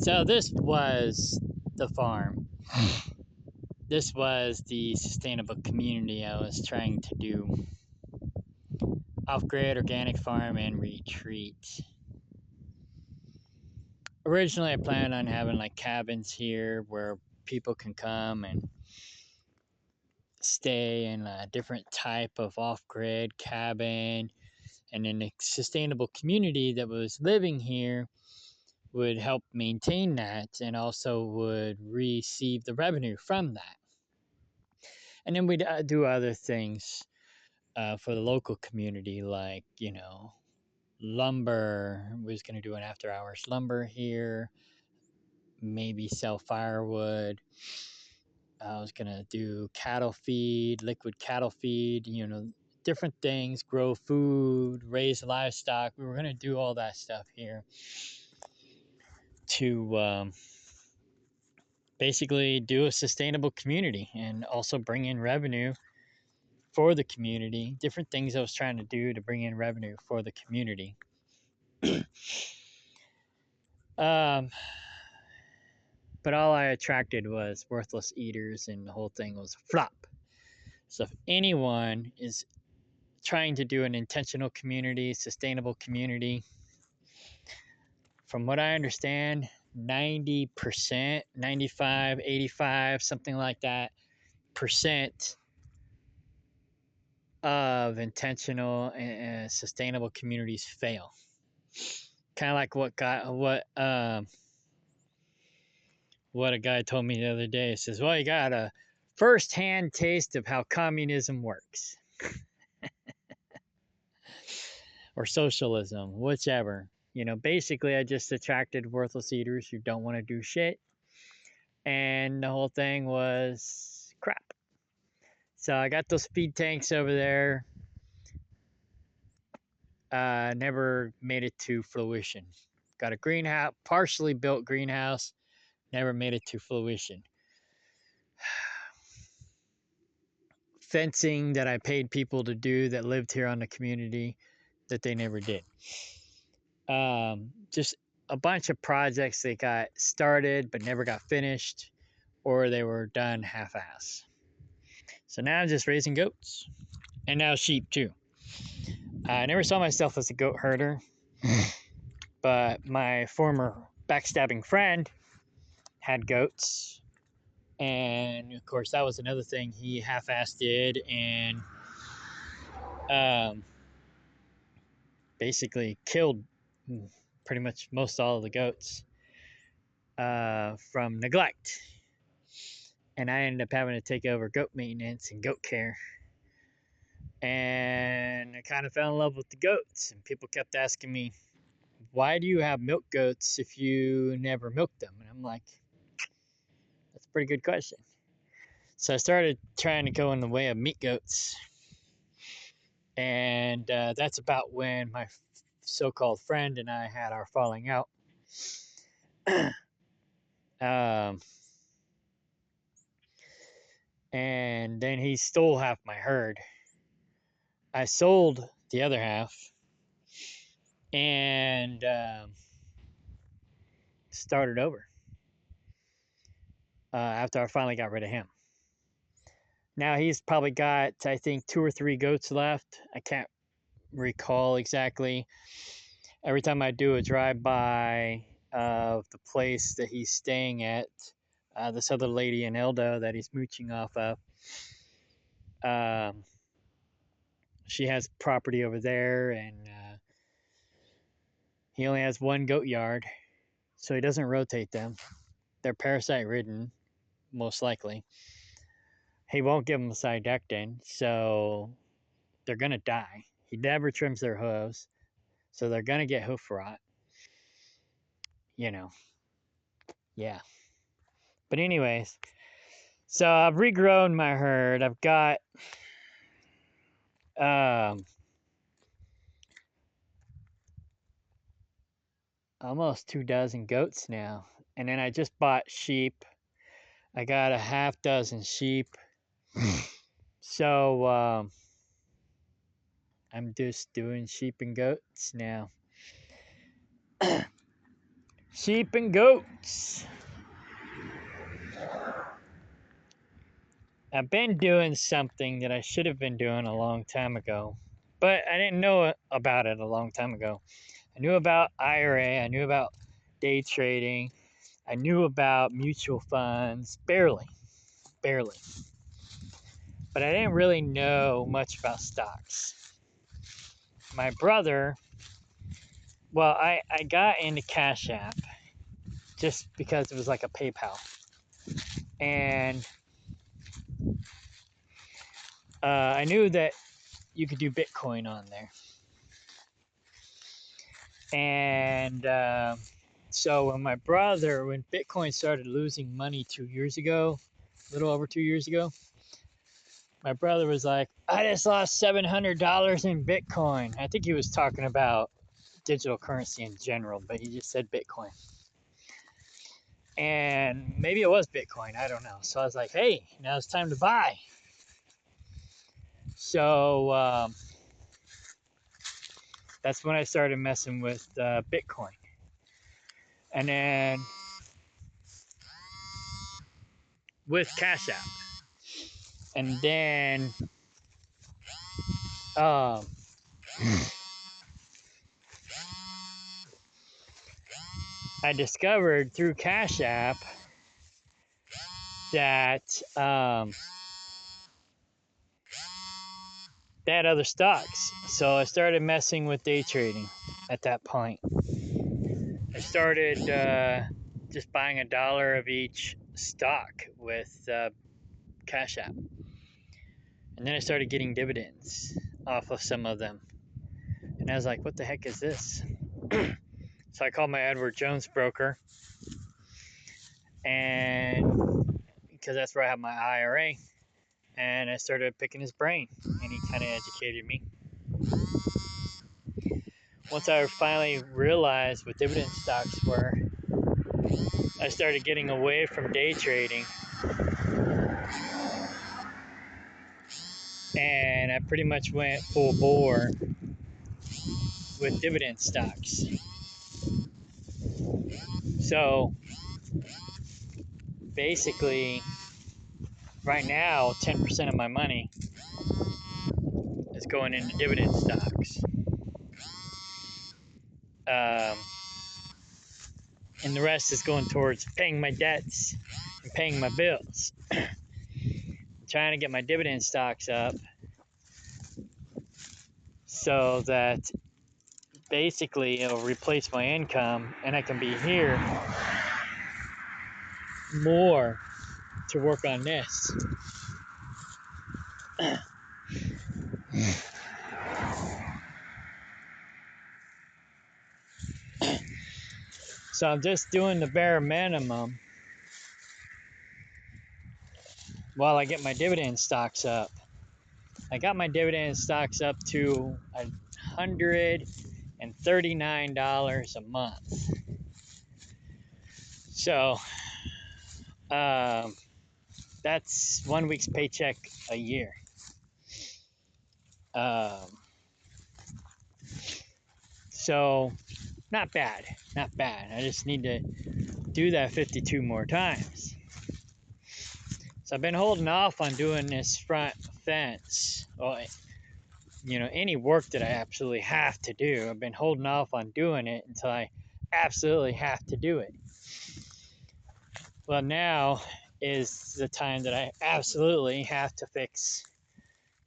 So this was the farm. This was the sustainable community I was trying to do. Off-grid organic farm and retreat. Originally I planned on having like cabins here where people can come and stay in a different type of off-grid cabin, and then a sustainable community that was living here would help maintain that and also would receive the revenue from that. And then we'd do other things for the local community, like, lumber. We was going to do an after hours lumber here, maybe sell firewood. I was going to do cattle feed, liquid cattle feed, different things, grow food, raise livestock. We were going to do all that stuff here to basically do a sustainable community and also bring in revenue for the community. Different things I was trying to do to bring in revenue for the community. um, but all I attracted was worthless eaters, and the whole thing was a flop. So if anyone is trying to do an intentional community, sustainable community, from what I understand, 90%, 95, 85, something like that, percent of intentional and sustainable communities fail. Kind of like what a guy told me the other day. He says, "Well, you got a first-hand taste of how communism works, or socialism, whichever." Basically, I just attracted worthless eaters who don't want to do shit, and the whole thing was crap. So I got those feed tanks over there. Never made it to fruition. Got a greenhouse, partially built greenhouse, never made it to fruition. Fencing that I paid people to do that lived here on the community that they never did. Just a bunch of projects that got started but never got finished, or they were done half-ass. So now I'm just raising goats, and now sheep too. I never saw myself as a goat herder, but my former backstabbing friend had goats, and of course that was another thing he half-assed did, and basically killed pretty much most all of the goats from neglect. And I ended up having to take over goat maintenance and goat care. And I kind of fell in love with the goats. And people kept asking me, "Why do you have milk goats if you never milk them?" And I'm like, that's a pretty good question. So I started trying to go in the way of meat goats. And that's about when my so-called friend and I had our falling out. And then he stole half my herd. I sold the other half and started over after I finally got rid of him. Now he's probably got, I think, 2 or 3 goats left. I can't recall exactly. Every time I do a drive-by of the place that he's staying at, this other lady in Eldo that he's mooching off of, she has property over there, and he only has 1 goat yard, so he doesn't rotate them. They're parasite-ridden, most likely. He won't give them Cydectin, so they're going to die. He never trims their hooves, so they're going to get hoof rot. Yeah. But anyways, so I've regrown my herd. I've got almost 2 dozen goats now. And then I just bought sheep. I got a half dozen sheep. So I'm just doing sheep and goats now. Sheep and goats. I've been doing something that I should have been doing a long time ago, but I didn't know about it a long time ago. I knew about IRA, I knew about day trading, I knew about mutual funds, barely. But I didn't really know much about stocks. My brother, well, I got into Cash App just because it was like a PayPal. And I knew that you could do Bitcoin on there. And so when Bitcoin started losing money 2 years ago, a little over 2 years ago, my brother was like, I just lost $700 in Bitcoin. I think he was talking about digital currency in general, but he just said Bitcoin. And maybe it was Bitcoin, I don't know. So I was like, hey, now it's time to buy. So that's when I started messing with Bitcoin. And then with Cash App. And then um, I discovered through Cash App that they had other stocks. So I started messing with day trading at that point. I started just buying $1 of each stock with Cash App. And then I started getting dividends off of some of them. And I was like, what the heck is this? So I called my Edward Jones broker. And because that's where I have my IRA. And I started picking his brain. And he kind of educated me. Once I finally realized what dividend stocks were, I started getting away from day trading. And I pretty much went full bore with dividend stocks. So basically, right now, 10% of my money is going into dividend stocks. Um, and the rest is going towards paying my debts and paying my bills. Trying to get my dividend stocks up so that basically it'll replace my income and I can be here more to work on this. So I'm just doing the bare minimum while I get my dividend stocks up. I got my dividend stocks up to $139 a month. So that's 1 week's paycheck a year. So not bad. I just need to do that 52 more times. So I've been holding off on doing this front fence. Well, any work that I absolutely have to do, I've been holding off on doing it until I absolutely have to do it. Well, now is the time that I absolutely have to fix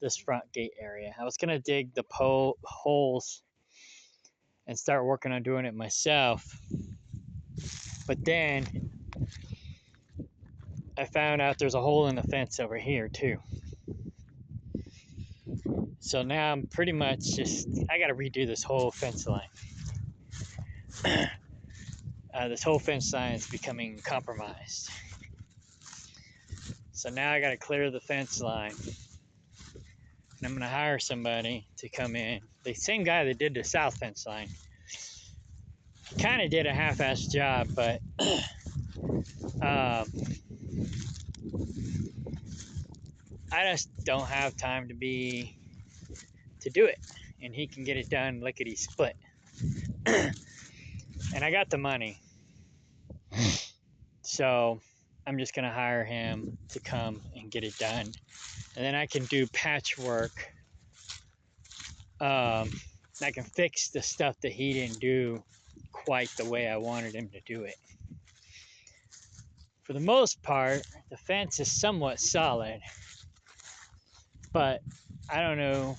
this front gate area. I was going to dig the holes and start working on doing it myself. But then I found out there's a hole in the fence over here too. So now I'm pretty much I got to redo this whole fence line. This whole fence line is becoming compromised. So now I got to clear the fence line. And I'm going to hire somebody to come in. The same guy that did the south fence line. Kind of did a half-assed job, but I just don't have time to do it. And he can get it done lickety split. And I got the money. So I'm just gonna hire him to come and get it done, and then I can do patchwork. I can fix the stuff that he didn't do quite the way I wanted him to do it. For the most part, the fence is somewhat solid, but I don't know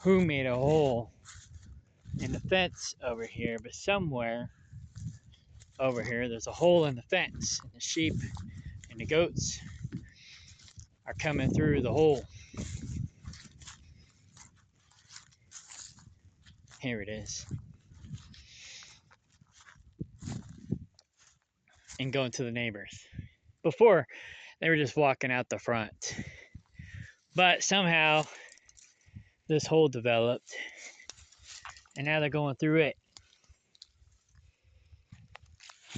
who made a hole in the fence over here, but somewhere over here there's a hole in the fence, and the sheep and the goats are coming through the hole. Here it is. And going to the neighbors. Before, they were just walking out the front. But somehow, this hole developed, and now they're going through it.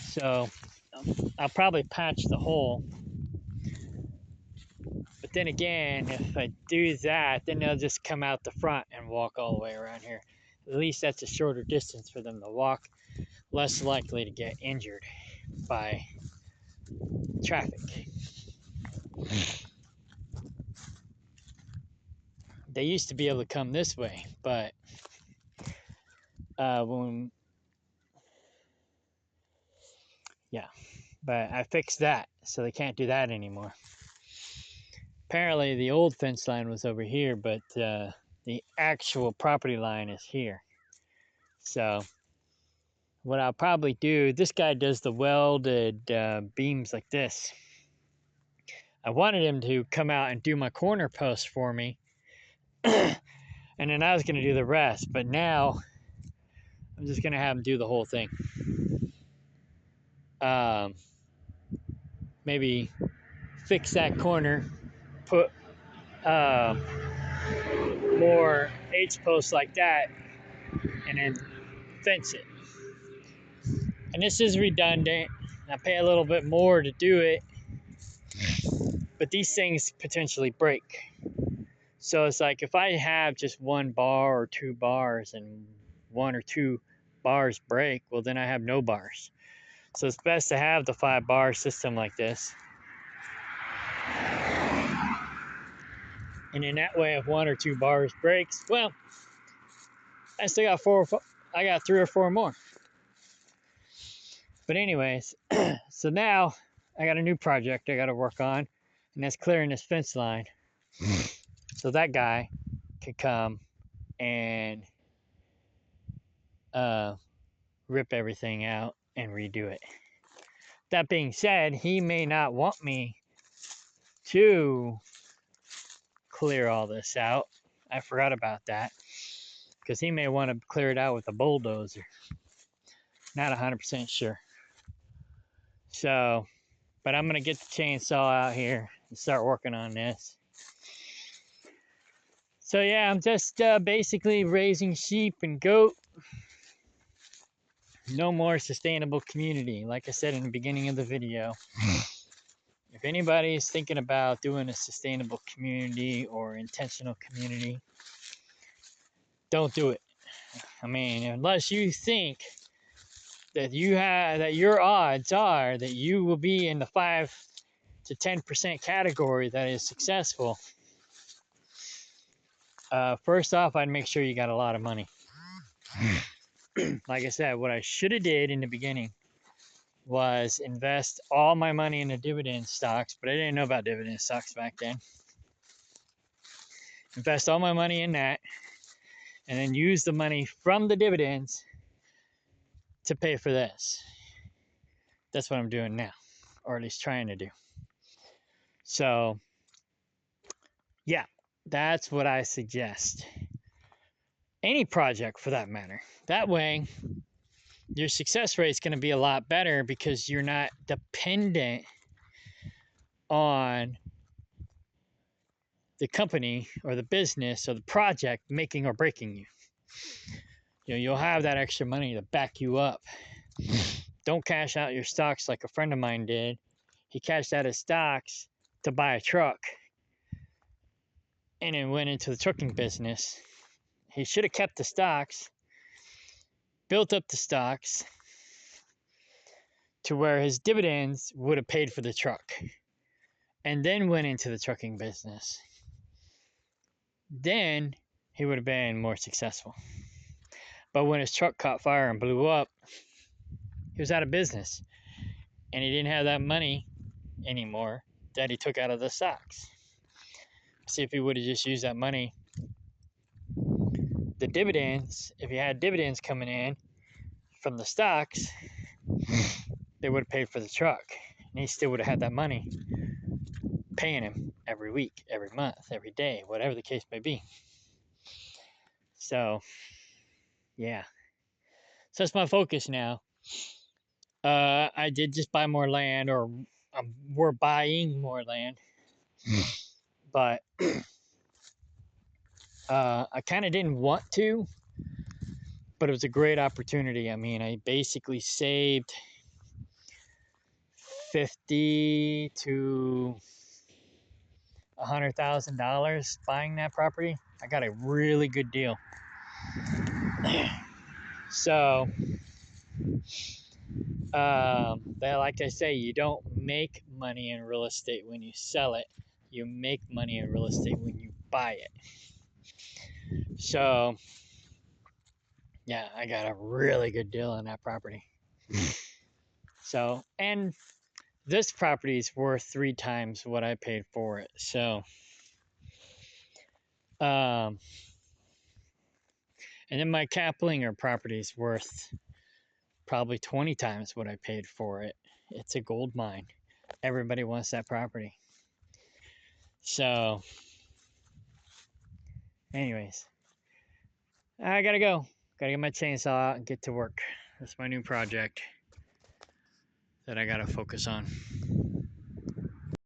So, I'll probably patch the hole. But then again, if I do that, then they'll just come out the front and walk all the way around here. At least that's a shorter distance for them to walk, less likely to get injured by traffic. They used to be able to come this way, but but I fixed that, so they can't do that anymore. Apparently, the old fence line was over here, but the actual property line is here. So, what I'll probably do, this guy does the welded beams like this. I wanted him to come out and do my corner post for me, and then I was going to do the rest, but now I'm just going to have him do the whole thing. Maybe fix that corner, put more H-posts like that, and then fence it. And this is redundant. I pay a little bit more to do it, but these things potentially break. So it's like if I have just one bar or two bars and one or two bars break, well, then I have no bars. So it's best to have the 5-bar system like this. And in that way, if one or two bars breaks, well, I still got I got 3 or 4 more. But anyways, so now I got a new project I got to work on, and that's clearing this fence line. So that guy could come and rip everything out and redo it. That being said, he may not want me to clear all this out. I forgot about that, because he may want to clear it out with a bulldozer. Not 100% sure. So, but I'm going to get the chainsaw out here and start working on this. So yeah, I'm just basically raising sheep and goat. No more sustainable community, like I said in the beginning of the video. If anybody is thinking about doing a sustainable community or intentional community, don't do it. I mean, unless you think that your odds are that you will be in the 5 to 10% category that is successful. First off, I'd make sure you got a lot of money. Like I said, what I should have did in the beginning was invest all my money in the dividend stocks, but I didn't know about dividend stocks back then. Invest all my money in that, and then use the money from the dividends to pay for this. That's what I'm doing now, or at least trying to do. So, yeah, that's what I suggest. Any project for that matter. That way, your success rate is going to be a lot better because you're not dependent on the company or the business or the project making or breaking you. You'll have that extra money to back you up. Don't cash out your stocks like a friend of mine did. He cashed out his stocks to buy a truck and then went into the trucking business. He should have kept the stocks, built up the stocks to where his dividends would have paid for the truck and then went into the trucking business, then he would have been more successful. But when his truck caught fire and blew up, he was out of business and he didn't have that money anymore that he took out of the stocks. See, if he would have just used that money, the dividends, if he had dividends coming in from the stocks, they would have paid for the truck. And he still would have had that money paying him every week, every month, every day, whatever the case may be. So, yeah. So that's my focus now. I did just buy more land, or we're buying more land. But I kind of didn't want to, but it was a great opportunity. I mean, I basically saved $50,000 to $100,000 buying that property. I got a really good deal. So, like I say, you don't make money in real estate when you sell it. You make money in real estate when you buy it. So, yeah, I got a really good deal on that property. So, and this property is worth 3 times what I paid for it. So, and then my Kaplinger property is worth probably 20 times what I paid for it. It's a gold mine. Everybody wants that property. So, anyways, I gotta go. Gotta get my chainsaw out and get to work. That's my new project that I gotta focus on.